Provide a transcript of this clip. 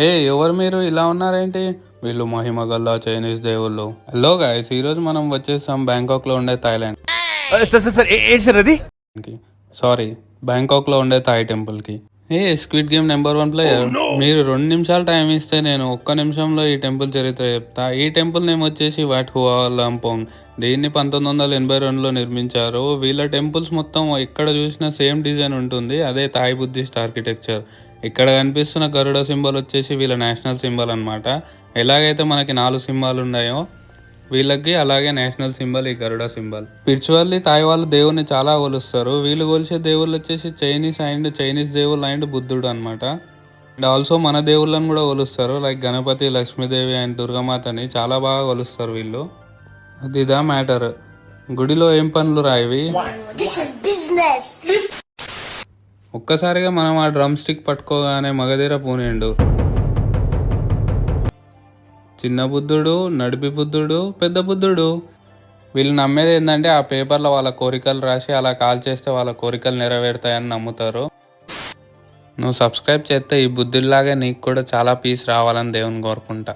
హే ఎవరు మీరు ఇలా ఉన్నారేంటి? వీళ్ళు మహిమగల్ల చైనీస్ దేవుళ్ళు. హలో గైస్, ఈరోజు మనం వచ్చేసాం బ్యాంకాక్ లో ఉండే థాయిలాండ్ సార్ సార్ సార్ ఏంటి సార్ అది? కి. సారీ, బ్యాంకాక్ లో ఉండే థాయ్ టెంపుల్ కి. ఏ స్క్విడ్ గేమ్ నెంబర్ 1 ప్లేయర్, మీరు 2 నిమిషాలు టైం ఇస్తే నేను ఒక్క నిమిషంలో ఈ టెంపుల్ చరిత్ర చెప్తా. ఈ టెంపుల్ నేమ్ వచ్చేసి వాట్ హువా లంపోంగ్. దీన్ని 1982లో నిర్మించారు. వీళ్ళ టెంపుల్స్ మొత్తం ఎక్కడ చూసినా సేమ్ డిజైన్ ఉంటుంది. అదే థాయ్ బుద్ధిస్ట్ ఆర్కిటెక్చర్. ఇక్కడ కనిపిస్తున్న గరుడ సింబల్ వచ్చేసి వీళ్ళ నేషనల్ సింబల్ అన్నమాట. ఎలాగైతే మనకి 4 సింబాలు ఉన్నాయో వీళ్ళకి అలాగే నేషనల్ సింబల్ ఈ గరుడ సింబల్. స్పిరిచువల్లీ థాయ్ వాళ్ళు దేవుని చాలా కొలుస్తారు. వీళ్ళు కొలిసే దేవుళ్ళు వచ్చేసి చైనీస్ దేవుళ్ళు అండ్ బుద్ధుడు అనమాట. అండ్ ఆల్సో మన దేవుళ్ళని కూడా కొలుస్తారు, లైక్ గణపతి, లక్ష్మీదేవి అండ్ దుర్గామాతని చాలా బాగా కొలుస్తారు వీళ్ళు. అదిదా మ్యాటర్. గుడిలో ఏం పనులు రాయివి? ఒక్కసారిగా మనం ఆ డ్రమ్ స్టిక్ పట్టుకోగానే మగధీర పూనిండు. చిన్న బుద్ధుడు, నడిపి బుద్ధుడు, పెద్ద బుద్ధుడు. వీళ్ళు నమ్మేది ఏంటంటే ఆ పేపర్లో వాళ్ళ కోరికలు రాసి అలా కాల్ చేస్తే వాళ్ళ కోరికలు నెరవేరుతాయని నమ్ముతారు. నువ్వు సబ్స్క్రైబ్ చేస్తే ఈ బుద్ధుడిలాగే నీకు కూడా చాలా పీస్ రావాలని దేవుని కోరుకుంటా.